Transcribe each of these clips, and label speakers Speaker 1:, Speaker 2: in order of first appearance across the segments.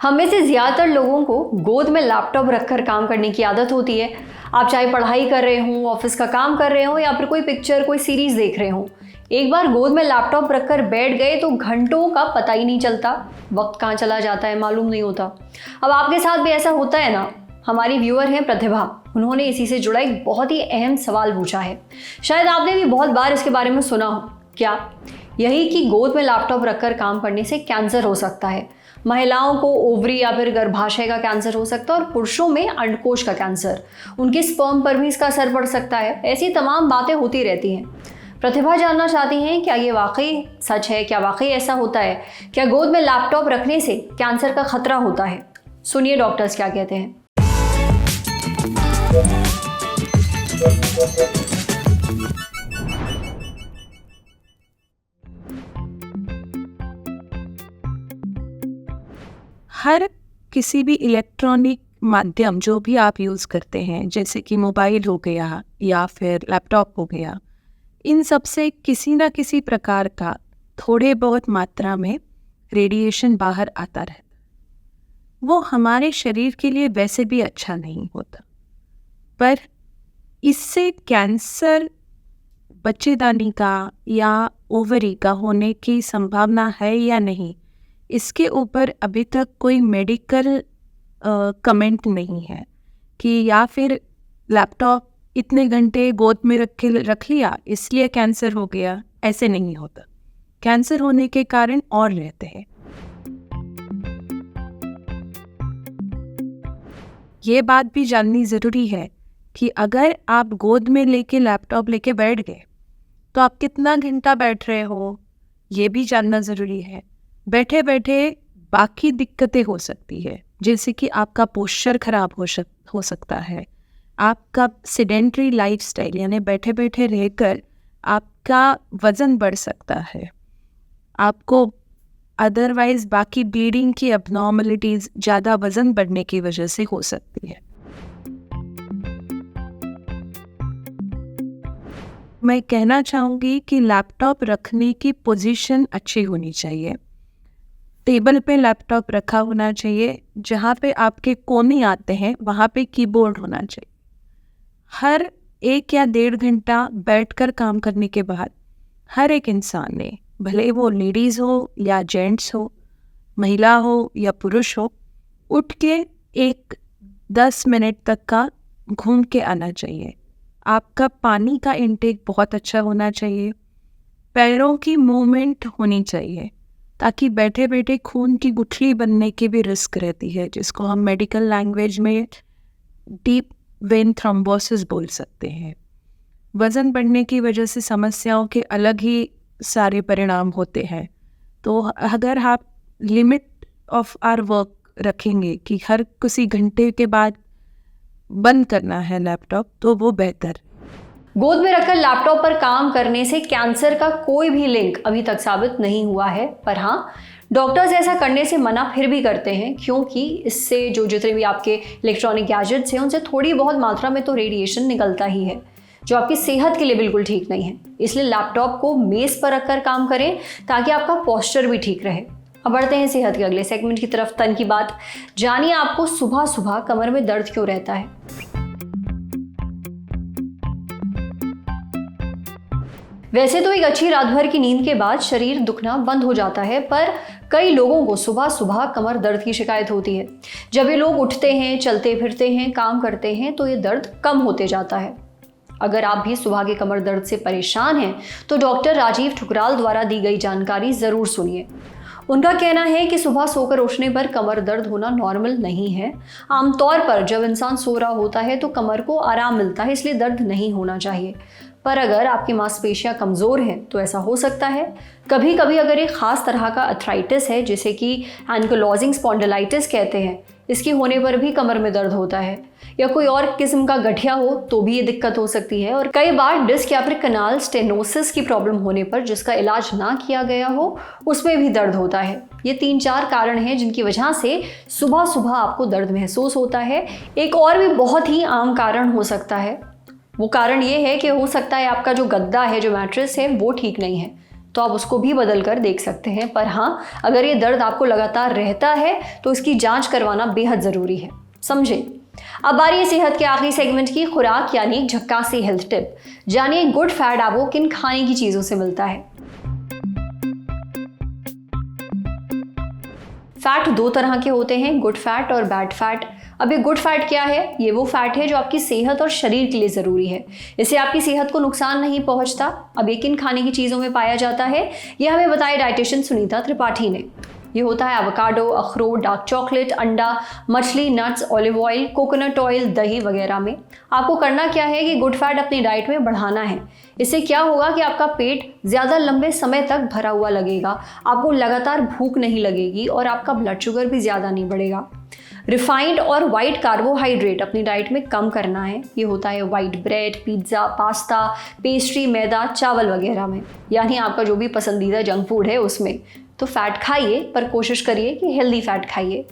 Speaker 1: हम में से ज़्यादातर लोगों को गोद में लैपटॉप रखकर काम करने की आदत होती है। आप चाहे पढ़ाई कर रहे हों, ऑफिस का काम कर रहे हों या फिर कोई पिक्चर, कोई सीरीज़ देख रहे हों, एक बार गोद में लैपटॉप रखकर बैठ गए तो घंटों का पता ही नहीं चलता, वक्त कहाँ चला जाता है मालूम नहीं होता। अब आपके साथ भी ऐसा होता है ना? हमारी व्यूअर हैं प्रतिभा, उन्होंने इसी से जुड़ा एक बहुत ही अहम सवाल पूछा है। शायद आपने भी बहुत बार इसके बारे में सुना हो। क्या? यही कि गोद में लैपटॉप रखकर काम करने से कैंसर हो सकता है। महिलाओं को ओवरी या फिर गर्भाशय का कैंसर हो सकता है और पुरुषों में अंडकोश का कैंसर, उनके स्पर्म पर भी इसका असर पड़ सकता है। ऐसी तमाम बातें होती रहती हैं। प्रतिभा जानना चाहती हैं, क्या ये वाकई सच है? क्या वाकई ऐसा होता है? क्या गोद में लैपटॉप रखने से कैंसर का खतरा होता है? सुनिए डॉक्टर्स क्या कहते हैं।
Speaker 2: हर किसी भी इलेक्ट्रॉनिक माध्यम जो भी आप यूज़ करते हैं, जैसे कि मोबाइल हो गया या फिर लैपटॉप हो गया, इन सब से किसी ना किसी प्रकार का थोड़े बहुत मात्रा में रेडिएशन बाहर आता रहता। वो हमारे शरीर के लिए वैसे भी अच्छा नहीं होता, पर इससे कैंसर बच्चेदानी का या ओवरी का होने की संभावना है या नहीं, इसके ऊपर अभी तक कोई मेडिकल कमेंट नहीं है कि या फिर लैपटॉप इतने घंटे गोद में रख लिया इसलिए कैंसर हो गया। ऐसे नहीं होता। कैंसर होने के कारण और रहते हैं। ये बात भी जाननी ज़रूरी है कि अगर आप गोद में लेके लैपटॉप लेके बैठ गए तो आप कितना घंटा बैठ रहे हो, ये भी जानना ज़रूरी है। बैठे बैठे बाकी दिक्कतें हो सकती है, जैसे कि आपका पोस्चर खराब हो सकता है, आपका सेडेंट्री लाइफस्टाइल यानी बैठे बैठे रहकर आपका वज़न बढ़ सकता है, आपको अदरवाइज बाकी ब्लीडिंग की एबनॉर्मलिटीज़ ज़्यादा वज़न बढ़ने की वजह से हो सकती है। मैं कहना चाहूँगी कि लैपटॉप रखने की पोजीशन अच्छी होनी चाहिए। टेबल पे लैपटॉप रखा होना चाहिए, जहाँ पे आपके कोने आते हैं वहाँ पे कीबोर्ड होना चाहिए। हर 1 या 1.5 घंटा बैठकर काम करने के बाद हर एक इंसान ने, भले वो लेडीज़ हो या जेंट्स हो, महिला हो या पुरुष हो, उठ के 10 मिनट तक का घूम के आना चाहिए। आपका पानी का इंटेक बहुत अच्छा होना चाहिए। पैरों की मूवमेंट होनी चाहिए, ताकि बैठे बैठे खून की गुठली बनने की भी रिस्क रहती है, जिसको हम मेडिकल लैंग्वेज में डीप वेन थ्रोम्बोसिस बोल सकते हैं। वज़न बढ़ने की वजह से समस्याओं के अलग ही सारे परिणाम होते हैं। तो अगर आप लिमिट ऑफ आवर वर्क रखेंगे कि हर किसी घंटे के बाद बंद करना है लैपटॉप, तो वो बेहतर।
Speaker 1: गोद में रखकर लैपटॉप पर काम करने से कैंसर का कोई भी लिंक अभी तक साबित नहीं हुआ है, पर हाँ, डॉक्टर्स ऐसा करने से मना फिर भी करते हैं, क्योंकि इससे जितने भी आपके इलेक्ट्रॉनिक गैजेट्स हैं उनसे थोड़ी बहुत मात्रा में तो रेडिएशन निकलता ही है, जो आपकी सेहत के लिए बिल्कुल ठीक नहीं है। इसलिए लैपटॉप को मेज पर रखकर काम करें ताकि आपका पोस्चर भी ठीक रहे। अब बढ़ते हैं सेहत के अगले सेगमेंट की तरफ। तन की बात जानिए, आपको सुबह सुबह कमर में दर्द क्यों रहता है? वैसे तो एक अच्छी रात भर की नींद के बाद शरीर दुखना बंद हो जाता है, पर कई लोगों को सुबह सुबह कमर दर्द की शिकायत होती है। जब ये लोग उठते हैं, चलते फिरते हैं, काम करते हैं, तो ये दर्द कम होते जाता है। अगर आप भी सुबह के कमर दर्द से परेशान हैं तो डॉक्टर राजीव ठुकराल द्वारा दी गई जानकारी ज़रूर सुनिए। उनका कहना है कि सुबह सोकर उठने पर कमर दर्द होना नॉर्मल नहीं है। आमतौर पर जब इंसान सो रहा होता है तो कमर को आराम मिलता है, इसलिए दर्द नहीं होना चाहिए। पर अगर आपकी मांसपेशियां कमज़ोर हैं तो ऐसा हो सकता है। कभी कभी अगर एक ख़ास तरह का अर्थराइटिस है, जिसे कि एंकिलोजिंग स्पॉन्डिलाइटिस कहते हैं, इसके होने पर भी कमर में दर्द होता है, या कोई और किस्म का गठिया हो तो भी ये दिक्कत हो सकती है। और कई बार डिस्क या फिर कनाल स्टेनोसिस की प्रॉब्लम होने पर, जिसका इलाज ना किया गया हो, उसमें भी दर्द होता है। ये 3-4 कारण हैं जिनकी वजह से सुबह सुबह आपको दर्द महसूस होता है। एक और भी बहुत ही आम कारण हो सकता है। वो कारण ये है कि हो सकता है आपका जो गद्दा है, जो मैट्रेस है, वो ठीक नहीं है। तो आप उसको भी बदल कर देख सकते हैं। पर हाँ, अगर ये दर्द आपको लगातार रहता है तो इसकी जांच करवाना बेहद ज़रूरी है, समझे। अब बारी है सेहत के आखिरी सेगमेंट की, खुराक यानी झक्कासी हेल्थ टिप। जानिए गुड फैट आपको किन खाने की चीज़ों से मिलता है। फैट दो तरह के होते हैं, गुड फैट और बैड फैट। अब ये गुड फैट क्या है? ये वो फैट है जो आपकी सेहत और शरीर के लिए ज़रूरी है, इससे आपकी सेहत को नुकसान नहीं पहुंचता। अब ये किन खाने की चीज़ों में पाया जाता है, ये हमें बताया डाइटिशियन सुनीता त्रिपाठी ने। ये होता है एवोकाडो, अखरोट, डार्क चॉकलेट, अंडा, मछली, nuts, olive oil, coconut oil, दही वगैरह में। आपको करना क्या है कि गुड फैट अपनी डाइट में बढ़ाना है। इससे क्या होगा कि आपका पेट ज़्यादा लंबे समय तक भरा हुआ लगेगा, आपको लगातार भूख नहीं लगेगी और आपका ब्लड शुगर भी ज़्यादा नहीं बढ़ेगा। रिफाइंड और वाइट कार्बोहाइड्रेट अपनी डाइट में कम करना है। ये होता है white bread, pizza, pasta, pastry, मैदा, चावल वगैरह में, यानी आपका जो भी पसंदीदा जंक फूड है उसमें। तो फैट खाइए पर कोशिश करिए कि हेल्दी फैट खाइए।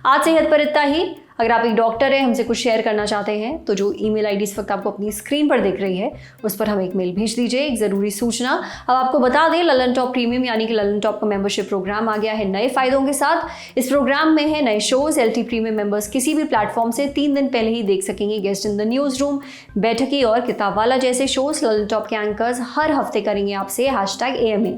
Speaker 1: आज सेहत पर इतना ही। अगर आप एक डॉक्टर हैं, हमसे कुछ शेयर करना चाहते हैं तो जो ईमेल आईडी इस वक्त आपको अपनी स्क्रीन पर दिख रही है उस पर हमें एक मेल भेज दीजिए। एक ज़रूरी सूचना, अब आपको बता दें, ललन टॉप प्रीमियम यानी कि ललन टॉप का मेंबरशिप प्रोग्राम आ गया है नए फ़ायदों के साथ। इस प्रोग्राम में है नए शोज़। LT प्रीमियम मेंबर्स किसी भी प्लेटफॉर्म से 3 दिन पहले ही देख सकेंगे guest in the news room, बैठकी और किताब वाला जैसे शोज़। ललन टॉप के एंकर्स हर हफ्ते करेंगे आपसे #AMA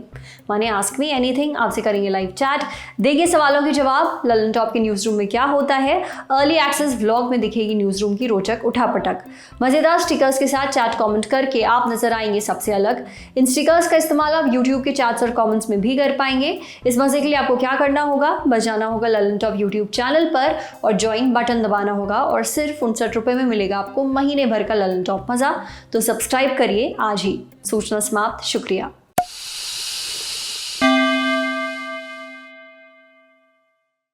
Speaker 1: माने आस्क मी एनीथिंग, आपसे करेंगे लाइव चैट, देंगे सवालों के जवाब। ललन टॉप के न्यूज़ रूम में क्या होता है, अर्ली एक्सेस व्लॉग में दिखेगी न्यूज़ रूम की रोचक उठापटक। मज़ेदार स्टिकर्स के साथ चैट कमेंट करके आप नजर आएंगे सबसे अलग। इन स्टिकर्स का इस्तेमाल आप यूट्यूब के चैट्स और कमेंट्स में भी कर पाएंगे। इस मजे के लिए आपको क्या करना होगा, बस जाना होगा ललन टॉप यूट्यूब चैनल पर और ज्वाइन बटन दबाना होगा और सिर्फ 59 रुपये में मिलेगा आपको महीने भर का ललन टॉप मज़ा। तो सब्सक्राइब करिए आज ही। सूचना समाप्त। शुक्रिया।